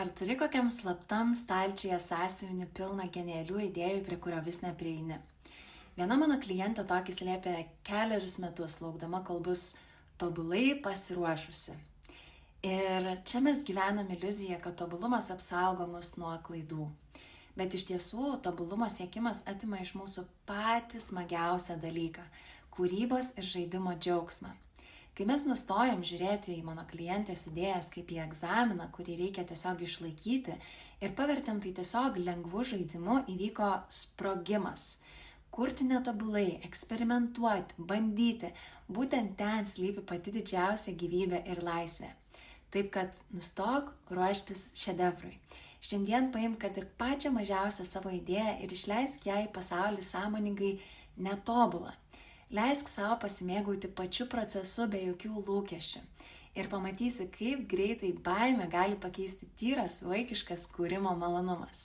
Ar turi kokiam slaptam stalčiuje sąsiuvinį pilną genialių idėjų, prie kurio vis neprieini? Viena mano klientė tokį slėpė 4 metus, laukdama, kol bus tobulai pasiruošusi. Ir čia mes gyvenam iliuziją, kad tobulumas apsaugo mus nuo klaidų. Bet iš tiesų, tobulumo siekimas atima iš mūsų patį smagiausią dalyką – kūrybos ir žaidimo džiaugsmą. Kai mes nustojam žiūrėti į mano klientės idėjas kaip į egzaminą, kurį reikia tiesiog išlaikyti, ir pavertėm tai tiesiog lengvu žaidimu, įvyko sprogimas. Kurti netobulai, eksperimentuoti, bandyti, būtent ten slypi pati didžiausia gyvybė ir laisvė. Taip kad nustok ruoštis šedevrui. Šiandien paimk, kad ir pačią mažiausią savo idėją ir išleisk ją į pasaulį sąmoningai netobulą. Leisk savo pasimėgauti pačiu procesu be jokių lūkesčių. Ir pamatysi, kaip greitai baimė gali pakeisti tyras vaikiškas kūrimo malonumas.